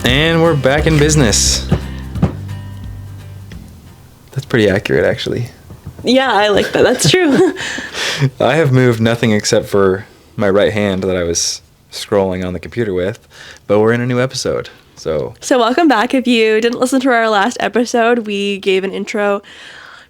And we're back in business. That's pretty accurate, actually. Yeah, I like that. That's true. I have moved nothing except for my right hand that I was scrolling on the computer with, but we're in a new episode. So welcome back. If you didn't listen to our last episode, we gave an intro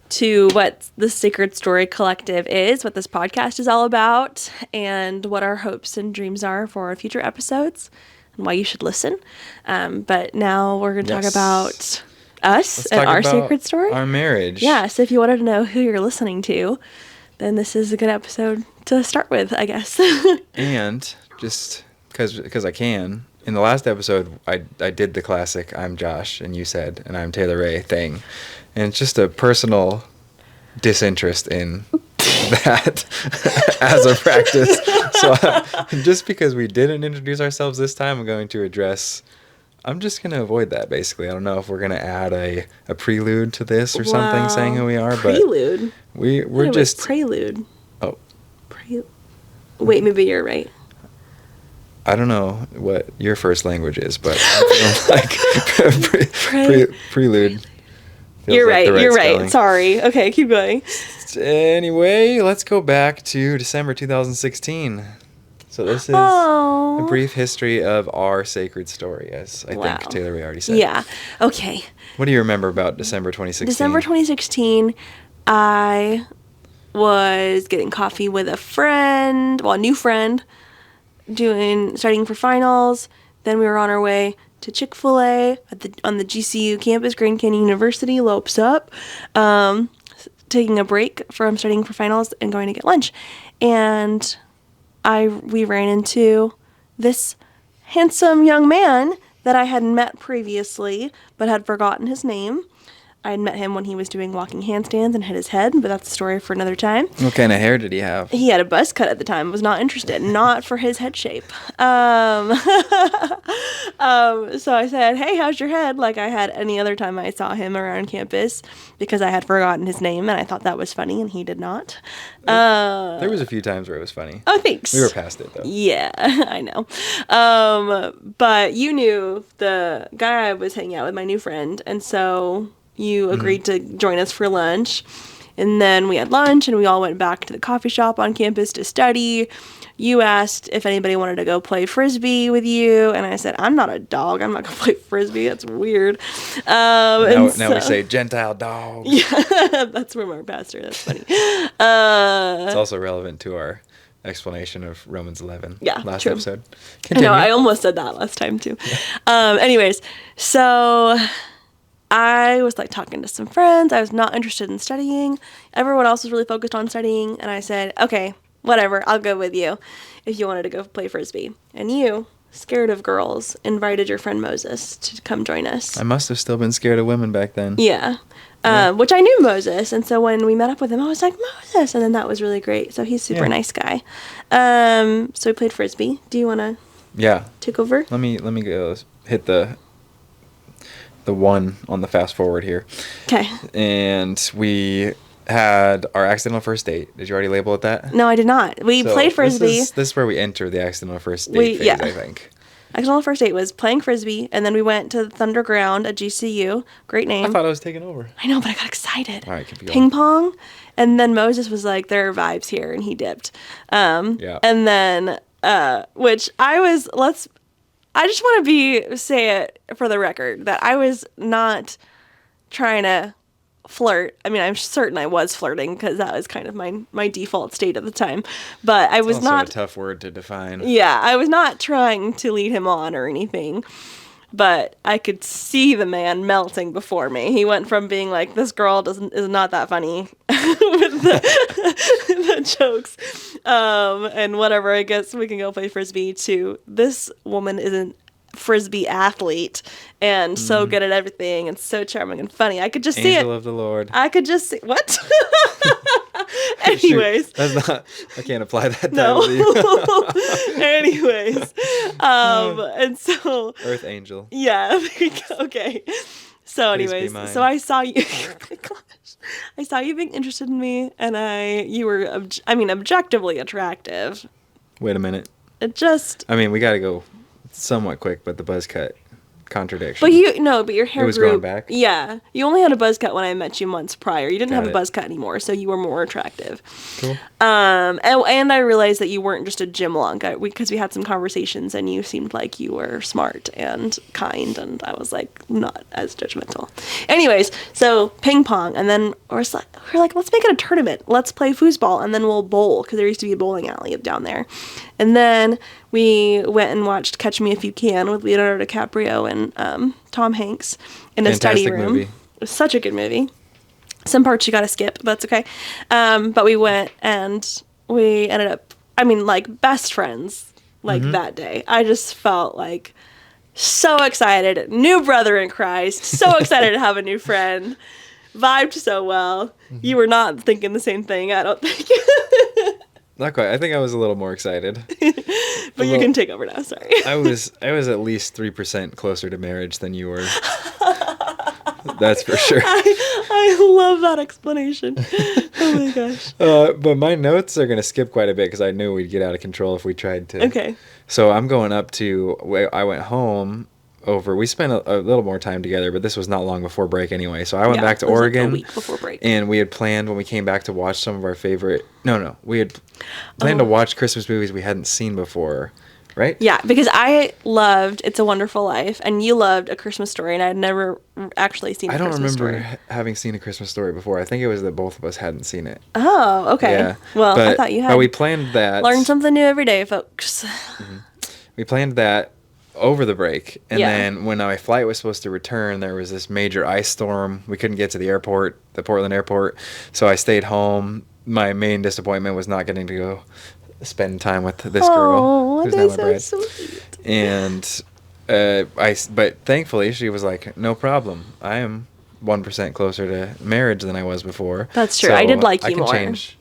to what the Sacred Story Collective is, what this podcast is all about, and what our hopes and dreams are for future episodes, and why you should listen. But now we're going to talk about us and our sacred story. Our marriage. Yeah, so if you wanted to know who you're listening to, then this is a good episode to start with, I guess. And just because I can, in the last episode, I did the classic "I'm Josh" and you said, and I'm Taylor Ray thing. And it's just a personal disinterest in that as a practice. So just because we didn't introduce ourselves this time, I'm just going to avoid that, basically. I don't know if we're going to add a prelude to this or something saying who we are. Prelude? But we're just... Prelude. Oh. Wait, maybe you're right. I don't know what your first language is, but I feel like prelude. You're like right. You're spelling. Right. Sorry. Okay, keep going. Anyway, let's go back to December 2016. So this is a brief history of our sacred story, as I think Taylor Ray already said. Yeah. Okay. What do you remember about December 2016? December 2016, I was getting coffee with a new friend, studying for finals. Then we were on our way to Chick-fil-A on the GCU campus, Grand Canyon University, Lopes up, taking a break from studying for finals and going to get lunch. And we ran into this handsome young man that I had met previously, but had forgotten his name. I had met him when he was doing walking handstands and hit his head, but that's a story for another time. What kind of hair did he have? He had a buzz cut at the time. Was not interested. Not for his head shape. So I said, "Hey, how's your head?" Like I had any other time I saw him around campus, because I had forgotten his name and I thought that was funny and he did not. There was a few times where it was funny. Oh, thanks. We were past it, though. Yeah, I know. But you knew the guy I was hanging out with, my new friend, and so you agreed to join us for lunch. And then we had lunch and we all went back to the coffee shop on campus to study. You asked if anybody wanted to go play Frisbee with you. And I said, I'm not a dog. I'm not going to play Frisbee. That's weird. Now we say Gentile dog. Yeah, that's from our pastor. That's funny. It's also relevant to our explanation of Romans 11 last episode. Continue. I know, I almost said that last time too. Anyways, so I was like talking to some friends. I was not interested in studying. Everyone else was really focused on studying. And I said, okay, whatever, I'll go with you if you wanted to go play Frisbee. And you, scared of girls, invited your friend Moses to come join us. I must have still been scared of women back then. Yeah. Which I knew Moses. And so when we met up with him, I was like, Moses. And then that was really great. So he's a super nice guy. So we played Frisbee. Do you want to take over? Let me go hit the one on the fast forward here. Okay. And we had our accidental first date. Did you already label it that? No, I did not. We played Frisbee. This is where we enter the accidental first date phase, I think. Accidental first date was playing Frisbee, and then we went to Thunderground at GCU. Great name. I thought I was taking over. I know, but I got excited. All right, keep going. Ping pong. And then Moses was like, there are vibes here, and he dipped. And then, which I just want to say it for the record that I was not trying to flirt. I mean, I'm certain I was flirting because that was kind of my default state at the time. But I was not. It's also a tough word to define. Yeah, I was not trying to lead him on or anything. But I could see the man melting before me. He went from being like, this girl is not that funny with the jokes and whatever, I guess we can go play Frisbee, to this woman is a Frisbee athlete and so good at everything and so charming and funny. I could just see it. Angel of the Lord. I could just see... What? Anyways. That's not... I can't apply that title to you. Anyways. And so... Earth Angel. Yeah. There you go. Okay. So anyways, so I saw you... Oh my gosh. I saw you being interested in me, and you were, objectively attractive. Wait a minute. It just... I mean, we got to go somewhat quick, but the buzz cut. contradiction. But your hair It was grew. growing back? Yeah. You only had a buzz cut when I met you months prior. You didn't Got have a it. buzz cut anymore, so you were more attractive. Cool. And I realized that you weren't just a gym lunk because we had some conversations and you seemed like you were smart and kind, and I was like not as judgmental. Anyways, so ping pong, and then we're like, let's make it a tournament. Let's play foosball, and then we'll bowl because there used to be a bowling alley down there. And then we went and watched Catch Me If You Can with Leonardo DiCaprio and Tom Hanks in a study Fantastic room. movie. It was such a good movie. Some parts you gotta skip, but that's okay. But we went and we ended up, like best friends that day. I just felt like so excited. New brother in Christ. So excited to have a new friend. Vibed so well. You were not thinking the same thing, I don't think. Not quite. I think I was a little more excited. But you can take over now, sorry. I was at least 3% closer to marriage than you were. That's for sure. I love that explanation. Oh my gosh. But my notes are going to skip quite a bit because I knew we'd get out of control if we tried to. Okay. So I'm going up to, I went home we spent a little more time together, but this was not long before break anyway. So I went back to it was Oregon. like a week before break. And we had planned when we came back to watch some of our favorite, we had planned to watch Christmas movies we hadn't seen before. Right? Yeah, because I loved It's a Wonderful Life, and you loved A Christmas Story, and I had never actually seen A Christmas Story. I don't remember having seen A Christmas Story before. I think it was that both of us hadn't seen it. Oh, okay. Yeah. Well, I thought you had. But we planned that. Learn something new every day, folks. We planned that over the break, and Yeah. then when my flight was supposed to return, there was this major ice storm. We couldn't get to the airport, the Portland airport, so I stayed home. My main disappointment was not getting to go spend time with this girl who's now my bride. Sweet. And but thankfully she was like, no problem. I am 1% closer to marriage than I was before. That's true. I did like you more.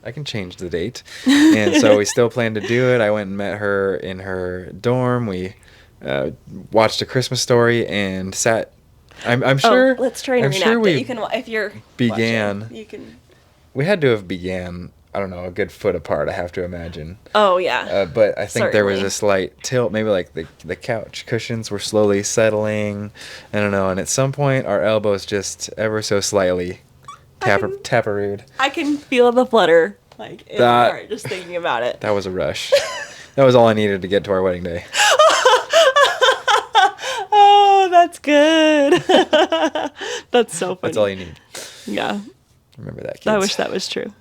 I can change the date. And so we still plan to do it. I went and met her in her dorm. We watched A Christmas Story and sat. I'm sure. Let's try and I'm reenact sure we it. You can, if you're began. watching, you can. We had to have began. I don't know, a good foot apart. I have to imagine. Oh yeah. But I think there was Certainly. a slight tilt. Maybe like the couch cushions were slowly settling. I don't know. And at some point, our elbows just ever so slightly taparooed. I can feel the flutter, like in my That- heart, just thinking about it. That was a rush. That was all I needed to get to our wedding day. Oh, that's good. That's so funny. That's all you need. Yeah. Remember that, kids. I wish that was true.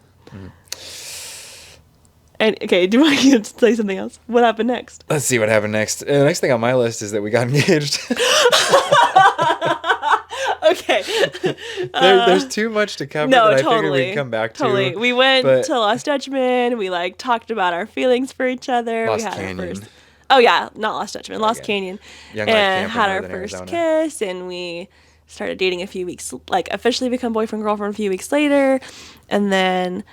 And okay, do you want me to say something else? What happened next? Let's see what happened next. The next thing on my list is that we got engaged. Okay. There's too much to cover that I figured we'd come back to. Totally. We went but- to Lost Judgment. We talked about our feelings for each other. Lost we had Canyon. our first. Oh yeah, not Lost Judgment, Lost Canyon. Young Life And Camp in had our Northern first Arizona. kiss, and we started dating a few weeks, officially become boyfriend girlfriend a few weeks later, and then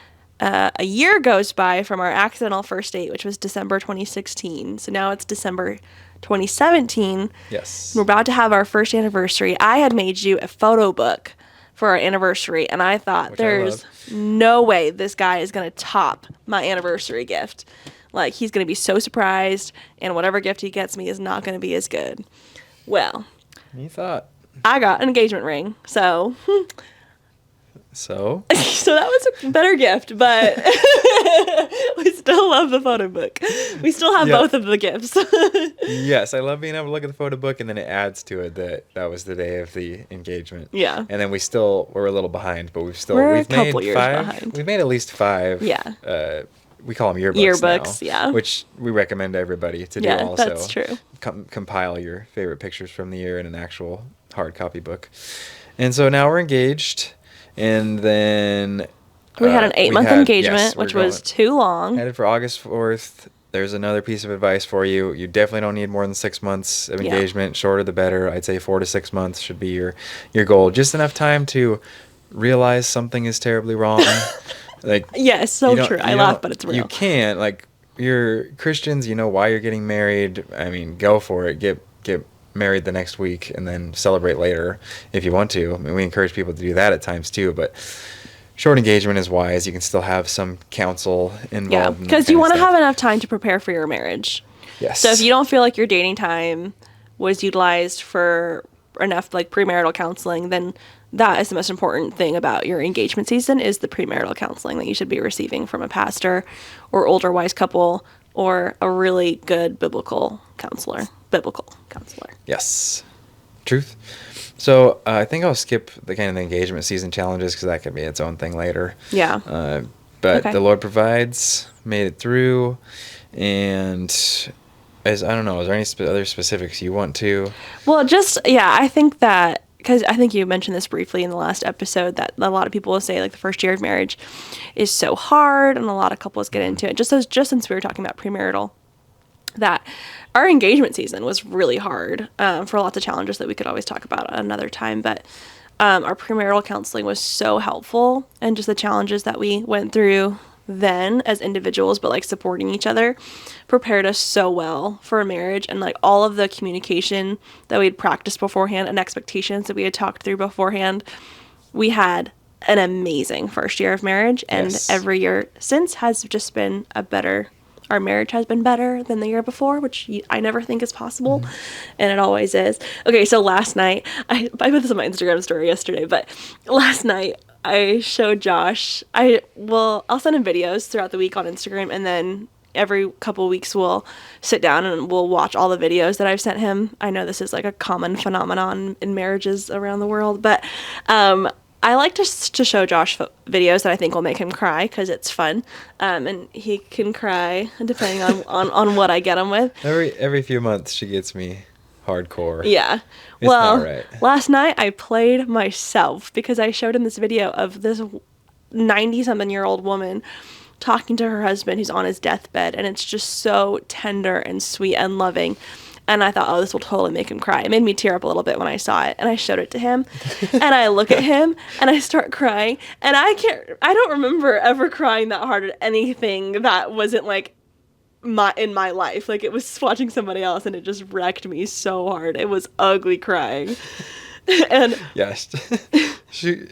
a year goes by from our accidental first date, which was December 2016. So now it's December 2017. Yes. We're about to have our first anniversary. I had made you a photo book for our anniversary, and I thought Which I there's no way this guy is going to top my anniversary gift. He's going to be so surprised, and whatever gift he gets me is not going to be as good. Well, You thought. I got an engagement ring, so So? so that was a better gift, but we still love the photo book. We still have Yeah. both of the gifts. Yes, I love being able to look at the photo book, and then it adds to it that was the day of the engagement. Yeah. And then we're a little behind, but we've We're a made couple years 5. behind. We've made at least 5. Yeah. We call them yearbooks Yearbooks, now, yeah. which we recommend to everybody to do Yeah, also. that's true. Compile your favorite pictures from the year in an actual hard copy book. And so now we're engaged, and then We had an 8-month engagement, yes, we're which was going- too long. headed for August 4th. There's another piece of advice for you. You definitely don't need more than 6 months of Yeah. engagement. Shorter the better. I'd say 4 to 6 months should be your goal. Just enough time to realize something is terribly wrong. Yes, so true. I laugh, but it's real. You can't. You're Christians. You know why you're getting married. I mean, go for it. Get married the next week and then celebrate later if you want to. I mean, we encourage people to do that at times too, but short engagement is wise. You can still have some counsel involved. Yeah, in that because kind you of want to stuff. have enough time to prepare for your marriage. Yes. So if you don't feel like your dating time was utilized for enough like premarital counseling, then that is the most important thing about your engagement season is the premarital counseling that you should be receiving from a pastor or older wise couple or a really good biblical counselor. Yes. Truth. So I think I'll skip the kind of the engagement season challenges because that could be its own thing later. Yeah. But Okay. the Lord provides, made it through, and I don't know, is there any other specifics you want to? Well, I think that, because I think you mentioned this briefly in the last episode, that a lot of people will say like the first year of marriage is so hard, and a lot of couples get into it. Just since we were talking about premarital, that our engagement season was really hard for lots of challenges that we could always talk about another time. But our premarital counseling was so helpful, and just the challenges that we went through then as individuals, but like supporting each other, prepared us so well for a marriage. And like all of the communication that we had practiced beforehand and expectations that we had talked through beforehand, we had an amazing first year of marriage. And Yes. every year since has just been our marriage has been better than the year before, which I never think is possible. And it always is. Okay, so last night, I put this on my Instagram story yesterday, but last night I showed Josh, I'll send him videos throughout the week on Instagram, and then every couple weeks we'll sit down and we'll watch all the videos that I've sent him. I know this is like a common phenomenon in marriages around the world, but I like to show Josh videos that I think will make him cry because it's fun, and he can cry depending on what I get him with. Every few months she gets me hardcore. Yeah. It's Well, not right. last night I played myself because I showed him this video of this 90-something-year-old woman talking to her husband who's on his deathbed, and it's just so tender and sweet and loving. And I thought, oh, this will totally make him cry. It made me tear up a little bit when I saw it. And I showed it to him. And I look at him and I start crying. And I don't remember ever crying that hard at anything that wasn't like in my life. Like it was watching somebody else, and it just wrecked me so hard. It was ugly crying. And Yes. She.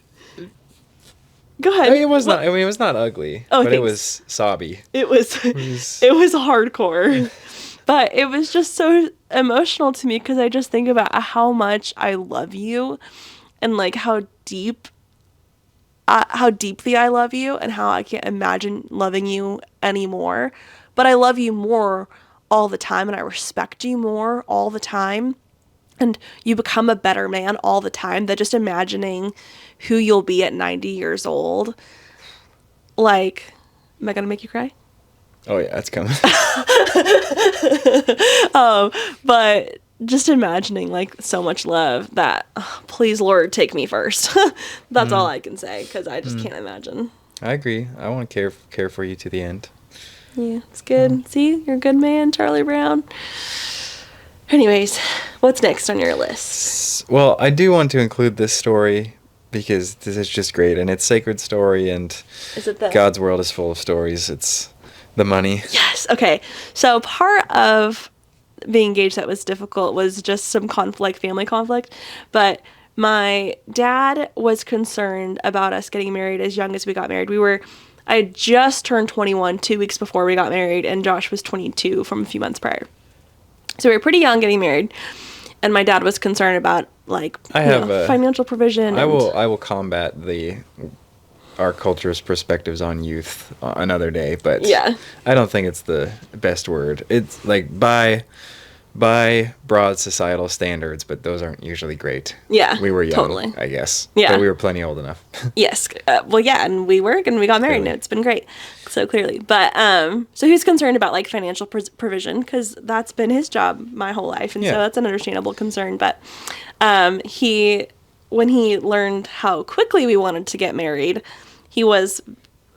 go ahead. It was not. I mean, it was not ugly, Oh, but it thanks. was sobby. It was hardcore. But it was just so emotional to me because I just think about how much I love you, and like how deeply I love you, and how I can't imagine loving you anymore. But I love you more all the time, and I respect you more all the time. And you become a better man all the time. That just imagining who you'll be at 90 years old. Like, am I going to make you cry? Oh yeah, it's coming. But just imagining like so much love that, please Lord, take me first. That's all I can say, because I just can't imagine. I agree. I want to care for you to the end. Yeah, it's good. See, you're a good man, Charlie Brown. Anyways, what's next on your list? Well, I do want to include this story because this is just great, and it's sacred story, and Is it the God's world is full of stories. It's the money. Yes. Okay. So part of being engaged that was difficult was just some conflict, family conflict. But my dad was concerned about us getting married as young as we got married. I had just turned 21 2 weeks before we got married, and Josh was 22 from a few months prior. So we were pretty young getting married, and my dad was concerned about like financial provision. I will combat our culture's perspectives on youth another day, but Yeah. I don't think it's the best word. It's like by broad societal standards, but those aren't usually great. Yeah, We were young, totally. I guess. Yeah. But we were plenty old enough. Yes. Well, yeah, and we got married, and Clearly. it's been great. So clearly. But, so he was concerned about, like, financial provision, because that's been his job my whole life, and Yeah. so that's an understandable concern. But when he learned how quickly we wanted to get married, he was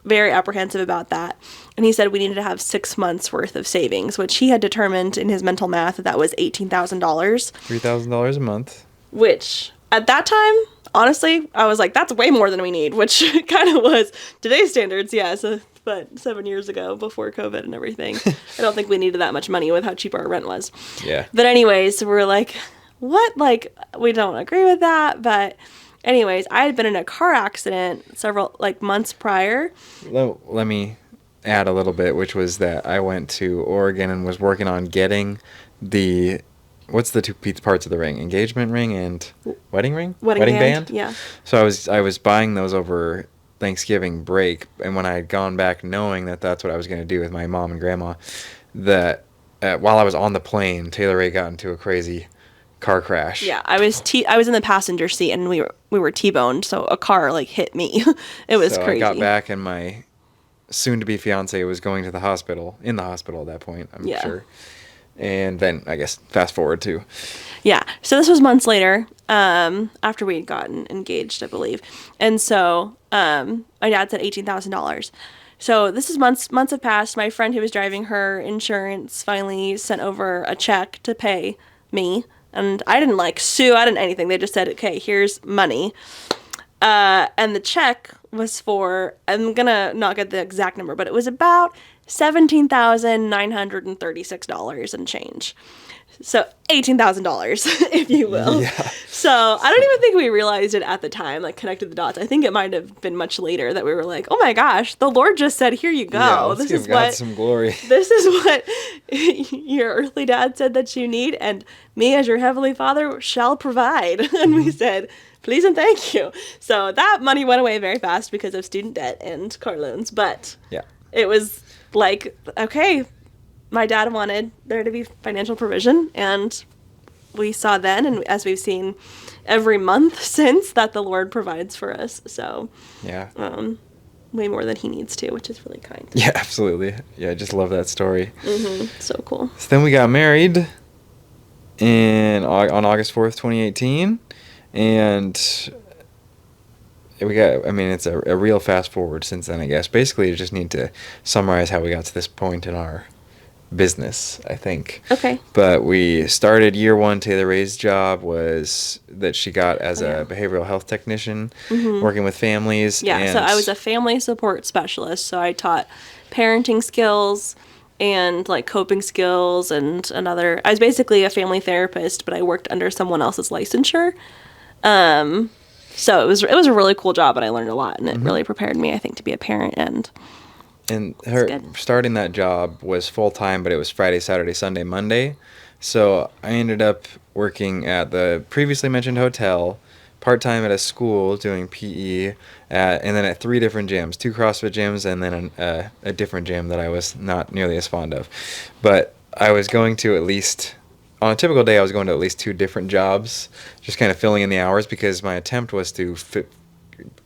very apprehensive about that. And he said we needed to have 6 months worth of savings, which he had determined in his mental math that was $18,000. $3,000 a month. Which at that time, honestly, I was like, that's way more than we need, which kind of was today's standards, yeah. So, but 7 years ago, before COVID and everything, I don't think we needed that much money with how cheap our rent was. Yeah. But anyways, we're like, what? Like, we don't agree with that. But anyways, I had been in a car accident several months prior. Let me add a little bit, which was that I went to Oregon and was working on getting what's the two parts of the ring? Engagement ring and wedding ring? Wedding band. Yeah. So I was buying those over Thanksgiving break, and when I had gone back knowing that that's what I was going to do with my mom and grandma, that while I was on the plane, Taylor Ray got into a crazy car crash. Yeah, I was in the passenger seat, and we were T-boned, so a car like hit me. It was So crazy. I got back, and my soon-to-be fiance was going to the hospital, in the hospital at that point, I'm sure. And then, I guess, fast forward to... Yeah, so this was months later, after we had gotten engaged, I believe. And so my dad said $18,000. So this is months have passed. My friend who was driving her insurance finally sent over a check to pay me. And I didn't sue, I didn't anything. They just said, okay, here's money. And the check was for, I'm going to not get the exact number, but it was about $17,936 and change. So $18,000, if you will. Yeah. So I don't even think we realized it at the time, connected the dots. I think it might have been much later that we were like, oh my gosh, the Lord just said, here you go. Yeah, let's give God some glory. This is what your earthly dad said that you need, and me as your heavenly Father shall provide. And we said, please and thank you. So that money went away very fast because of student debt and car loans. But it was okay, my dad wanted there to be financial provision, and we saw then, and as we've seen every month since, that the Lord provides for us. So way more than he needs to, which is really kind. Yeah, absolutely. Yeah, I just love that story. So cool. So then we got married on August 4th, 2018, and it's a real fast forward since then, I guess. Basically, you just need to summarize how we got to this point in our business, I think. Okay. But we started year one. Taylor Ray's job was that she got as a behavioral health technician, working with families. Yeah, so I was a family support specialist, so I taught parenting skills and coping skills and I was basically a family therapist, but I worked under someone else's licensure. So it was a really cool job, and I learned a lot, and it really prepared me, I think, to be a parent. And her starting that job was full-time, but it was Friday, Saturday, Sunday, Monday. So I ended up working at the previously mentioned hotel, part-time at a school doing PE, and then at 3 different gyms, 2 CrossFit gyms, and then a different gym that I was not nearly as fond of. But I was going to on a typical day, I was going to at least 2 different jobs, just kind of filling in the hours, because my attempt was to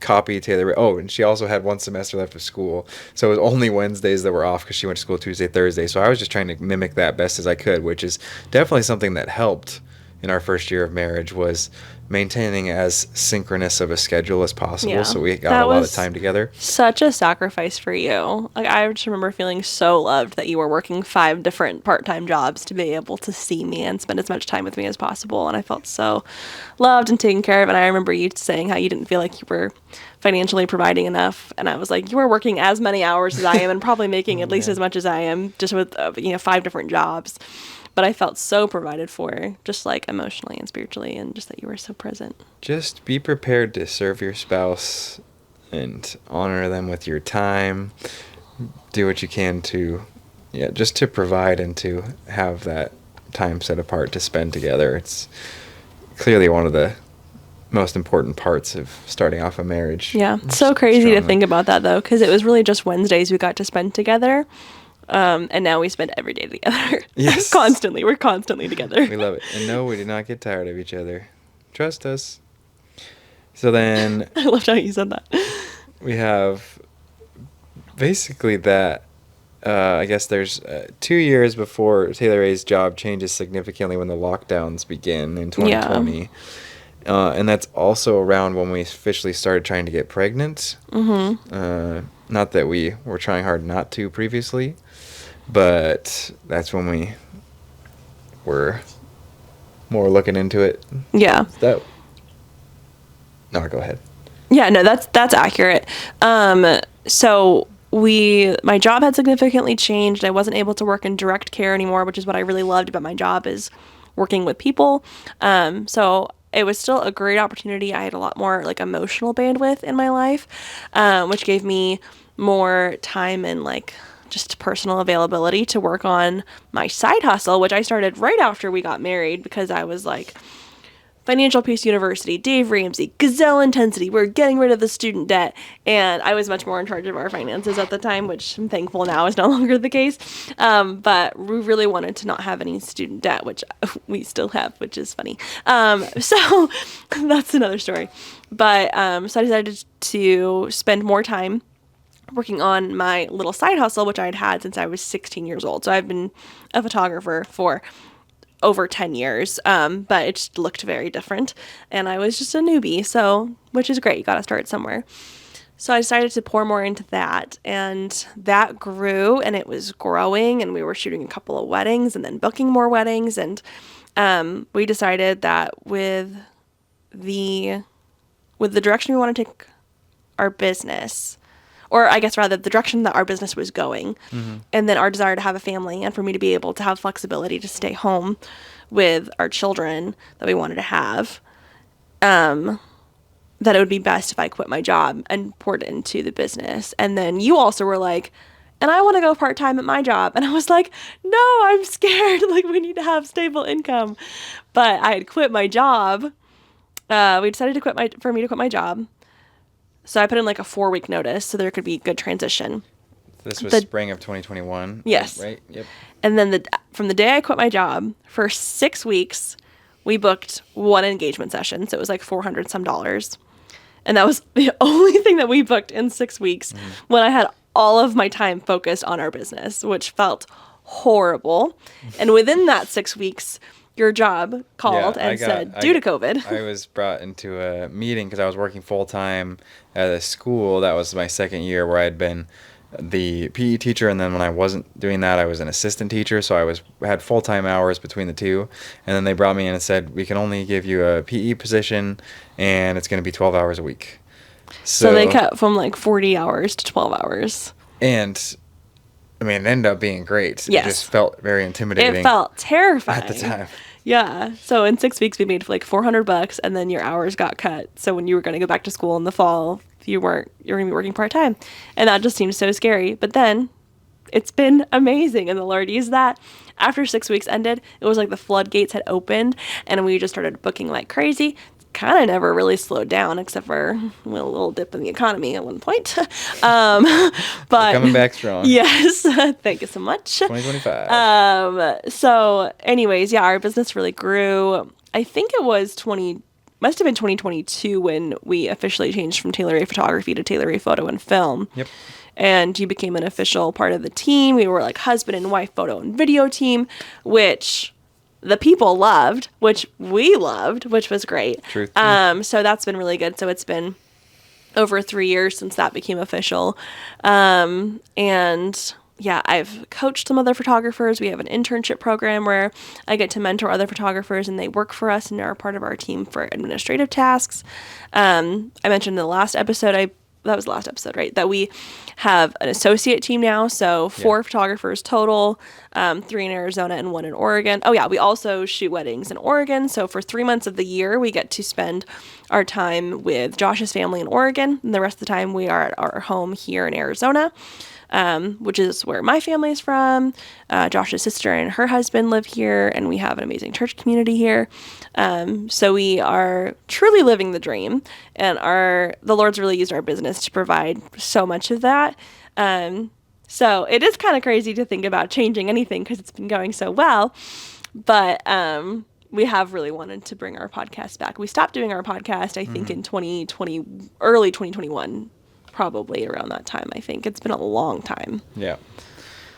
copy Taylor. Oh, and she also had 1 semester left of school, so it was only Wednesdays that were off because she went to school Tuesday, Thursday. So I was just trying to mimic that best as I could, which is definitely something that helped in our first year of marriage, was maintaining as synchronous of a schedule as possible. Yeah, so we got a lot of time together. Such a sacrifice for you. I just remember feeling so loved that you were working 5 different part-time jobs to be able to see me and spend as much time with me as possible. And I felt so loved and taken care of. And I remember you saying how you didn't feel like you were financially providing enough. And I was like, you are working as many hours as I am and probably making at least as much as I am, just with 5 different jobs. But I felt so provided for, just emotionally and spiritually, and just that you were so present. Just be prepared to serve your spouse and honor them with your time. Do what you can to, just to provide and to have that time set apart to spend together. It's clearly one of the most important parts of starting off a marriage. Yeah, it's so crazy to think about that, though, because it was really just Wednesdays we got to spend together. And now we spend every day together. Yes. Constantly. We're constantly together. We love it. And no, we do not get tired of each other. Trust us. So then... I loved how you said that. We have basically that... I guess there's 2 years before Taylor Ray's job changes significantly when the lockdowns begin in 2020. Yeah. And that's also around when we officially started trying to get pregnant. Not that we were trying hard not to previously, but that's when we were more looking into it. Yeah. No, go ahead. Yeah, no, that's accurate. So my job had significantly changed. I wasn't able to work in direct care anymore, which is what I really loved about my job, is working with people. So it was still a great opportunity. I had a lot more emotional bandwidth in my life, which gave me more time and just personal availability to work on my side hustle, which I started right after we got married because I was like, Financial Peace University, Dave Ramsey, Gazelle Intensity, we're getting rid of the student debt. And I was much more in charge of our finances at the time, which I'm thankful now is no longer the case. But we really wanted to not have any student debt, which we still have, which is funny. So that's another story. But so I decided to spend more time working on my little side hustle, which I had had since I was 16 years old. So I've been a photographer for over 10 years, but it just looked very different. And I was just a newbie, so, which is great. You got to start somewhere. So I decided to pour more into that, and that grew, and it was growing, and we were shooting a couple of weddings and then booking more weddings. And we decided that with the direction we want to take our business, or I guess rather the direction that our business was going, and then our desire to have a family and for me to be able to have flexibility to stay home with our children that we wanted to have, that it would be best if I quit my job and poured into the business. And then you also were like, and I want to go part-time at my job. And I was like, no, I'm scared. Like, we need to have stable income. But I had quit my job. We decided for me to quit my job. So I put in like a 4-week notice so there could be good transition. This was spring of 2021. Yes. Right? Yep. And then from the day I quit my job, for 6 weeks, we booked one engagement session. So it was like $400 some. And that was the only thing that we booked in 6 weeks when I had all of my time focused on our business, which felt horrible. And within that 6 weeks, your job called and said, due to COVID. I was brought into a meeting because I was working full-time at a school. That was my second year where I had been the PE teacher, and then when I wasn't doing that, I was an assistant teacher, so I had full-time hours between the two. And then they brought me in and said, we can only give you a PE position, and it's going to be 12 hours a week. So they cut from like 40 hours to 12 hours. And I mean, it ended up being great. Yes. It just felt very intimidating. It felt terrifying. At the time. Yeah. So in 6 weeks, we made like $400, and then your hours got cut. So when you were going to go back to school in the fall, you're going to be working part-time. And that just seemed so scary. But then it's been amazing. And the Lord used that. After 6 weeks ended, it was like the floodgates had opened, and we just started booking like crazy. Kind of never really slowed down except for a little dip in the economy at one point. But we're coming back strong. Yes. Thank you so much. 2025. So anyways, yeah, our business really grew. I think it was must have been 2022 when we officially changed from Taylor Ray Photography to Taylor Ray Photo and Film. Yep. And you became an official part of the team. We were like husband and wife photo and video team, which the people loved, which we loved, which was great. Truth. So that's been really good. So it's been over 3 years since that became official. And yeah, I've coached some other photographers. We have an internship program where I get to mentor other photographers, and they work for us and are part of our team for administrative tasks. I mentioned in the last episode, that was the last episode, right? That we have an associate team now. So 4 photographers total, 3 in Arizona and 1 in Oregon. Oh yeah, we also shoot weddings in Oregon. So for 3 months of the year, we get to spend our time with Josh's family in Oregon. And the rest of the time we are at our home here in Arizona, which is where my family is from. Josh's sister and her husband live here, and we have an amazing church community here. So we are truly living the dream, and the Lord's really used our business to provide so much of that. So it is kind of crazy to think about changing anything because it's been going so well, but we have really wanted to bring our podcast back. We stopped doing our podcast, I think, in 2020, early 2021. Probably around that time, I think. It's been a long time. Yeah.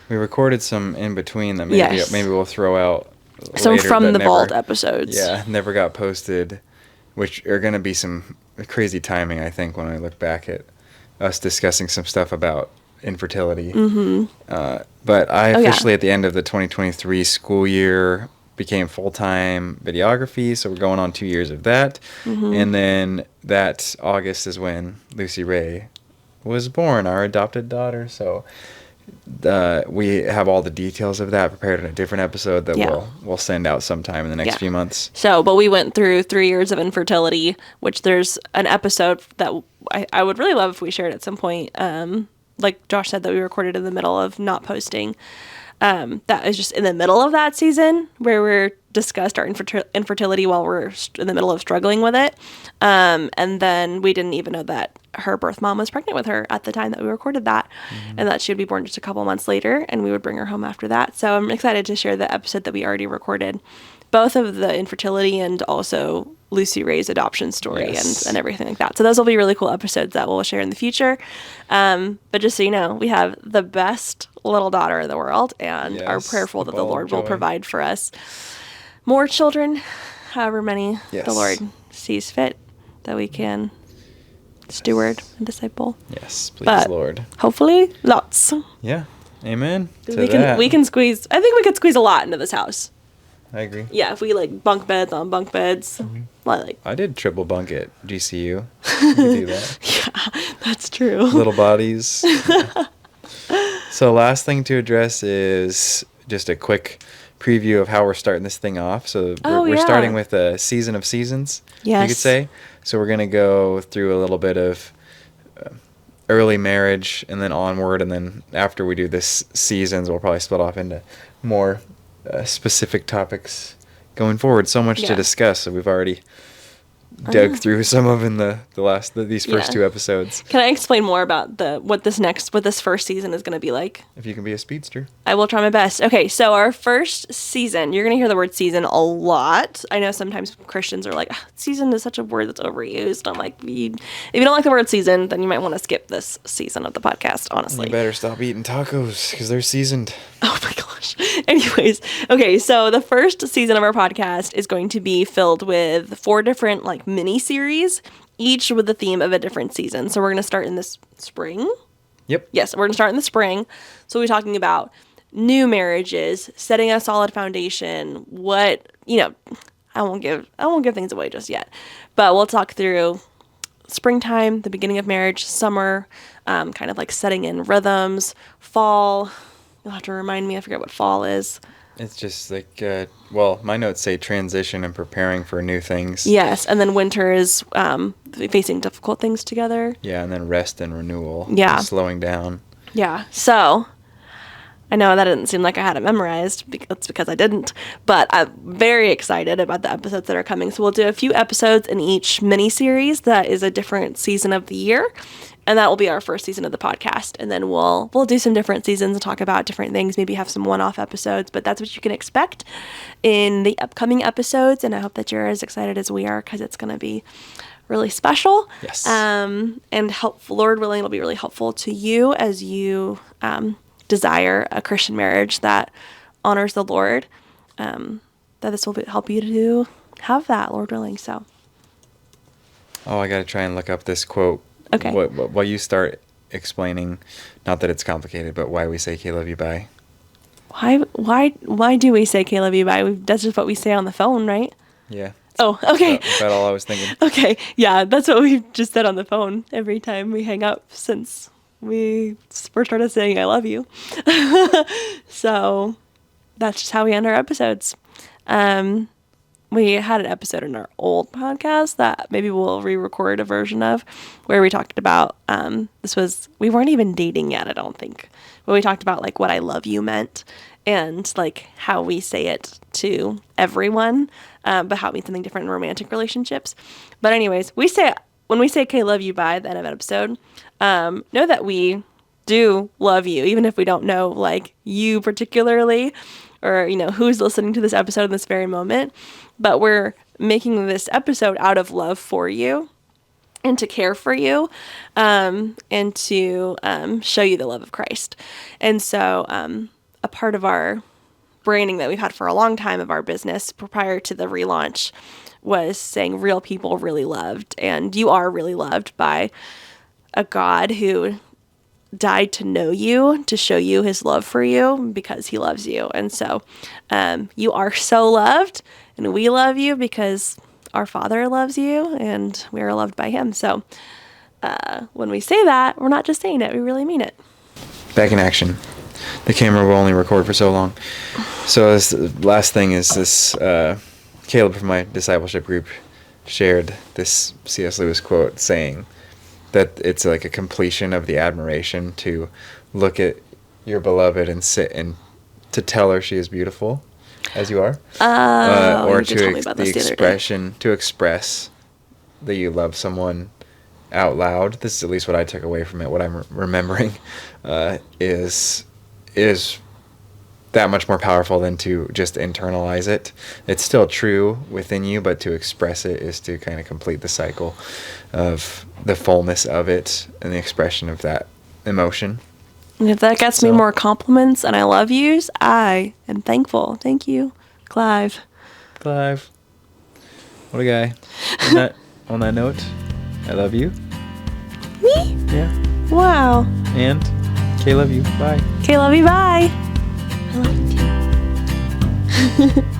We recorded some in between that maybe we'll throw out some later, from the vault episodes. Yeah, never got posted, which are going to be some crazy timing, I think, when I look back at us discussing some stuff about infertility. But I officially, at the end of the 2023 school year, became full-time videography, so we're going on 2 years of that. And then that August is when Lucy Ray was born, our adopted daughter. So we have all the details of that prepared in a different episode that we'll send out sometime in the next few months. So, but we went through 3 years of infertility, which there's an episode that I would really love if we shared at some point, like Josh said, that we recorded in the middle of not posting. That is just in the middle of that season where we're discussed our infertility while we're in the middle of struggling with it. And then we didn't even know that her birth mom was pregnant with her at the time that we recorded that, and that she would be born just a couple months later, and we would bring her home after that. So I'm excited to share the episode that we already recorded, both of the infertility and also Lucy Ray's adoption story. Yes. and everything like that. So those will be really cool episodes that we'll share in the future. But just so you know, we have the best little daughter in the world, and are Yes, prayerful the that the ball of Lord will joy. provide for us more children, however many Yes. the Lord sees fit that we can steward and disciple. Yes, please, But Lord. hopefully lots. Yeah. Amen. To We that. can squeeze, I think we could squeeze a lot into this house. I agree. Yeah, if we like bunk beds on bunk beds. Like I did triple bunk at GCU. You could do that. yeah, that's true. Little bodies. Yeah. So last thing to address is just a quick preview of how we're starting this thing off. So we're yeah. starting with a season of seasons, you could Yes. say. So we're going to go through a little bit of early marriage and then onward. And then after we do this seasons, we'll probably split off into more specific topics going forward. So much to Yeah. discuss. So we've already dug through some of in these first Yeah. two episodes. Can I explain more about what this first season is going to be like? If you can be a speedster. I will try my best. Okay, so our first season, you're going to hear the word season a lot. I know sometimes Christians are like, season is such a word that's overused. I'm like, if you don't like the word season, then you might want to skip this season of the podcast, honestly. You better stop eating tacos because they're seasoned. Oh my gosh. Anyways, okay, so the first season of our podcast is going to be filled with 4 different like mini series, each with the theme of a different season. So we're going to start in this spring. Yep. Yes, we're going to start in the spring. So we're talking about new marriages, setting a solid foundation, I won't give things away just yet. But we'll talk through springtime, the beginning of marriage, summer, kind of like setting in rhythms, fall. You'll have to remind me, I forget what fall is. It's just like, my notes say transition and preparing for new things. Yes, and then winter is facing difficult things together. Yeah, and then rest and renewal. Yeah. Just slowing down. Yeah, so I know that didn't seem like I had it memorized. That's because I didn't. But I'm very excited about the episodes that are coming. So we'll do a few episodes in each mini-series that is a different season of the year. And that will be our first season of the podcast. And then we'll do some different seasons and talk about different things, maybe have some one-off episodes. But that's what you can expect in the upcoming episodes. And I hope that you're as excited as we are, because it's going to be really special. Yes. And Lord willing, it'll be really helpful to you as you desire a Christian marriage that honors the Lord. That this will help you to have that, Lord willing. So. Oh, I got to try and look up this quote. Okay. While you start explaining, not that it's complicated, but why we say "K love you bye." Why do we say "K love you bye"? That's just what we say on the phone, right? Yeah. Oh, okay. That's all I was thinking. Okay, yeah, that's what we've just said on the phone every time we hang up since we first started saying "I love you." So that's just how we end our episodes. We had an episode in our old podcast that maybe we'll re-record a version of, where we talked about, we weren't even dating yet, I don't think, but we talked about like what "I love you" meant, and like how we say it to everyone, but how it means something different in romantic relationships. But anyways, when we say "K love you" by the end of an episode, know that we do love you, even if we don't know like you particularly, or who's listening to this episode in this very moment. But we're making this episode out of love for you and to care for you, and to show you the love of Christ. And so a part of our branding that we've had for a long time of our business prior to the relaunch was saying real people really loved. And you are really loved by a God who died to know you, to show you his love for you because he loves you. And so you are so loved, and we love you because our Father loves you and we are loved by him. So when we say that, we're not just saying it, we really mean it. Back in action. The camera will only record for so long. So this last thing is this, Caleb from my discipleship group shared this C.S. Lewis quote saying, that it's like a completion of the admiration to look at your beloved and sit and to tell her she is beautiful as you are, or you just told me about this the other day. to express that you love someone out loud. This is at least what I took away from it. What I'm remembering is that much more powerful than to just internalize it. It's still true within you, but to express it is to kind of complete the cycle of the fullness of it and the expression of that emotion. And if that gets me more compliments and I love yous, I am thankful. Thank you, Clive. Clive. What a guy. On that note, I love you. Me? Yeah. Wow. And Kay, love you. Bye. Kay, love you. Bye. I love you too.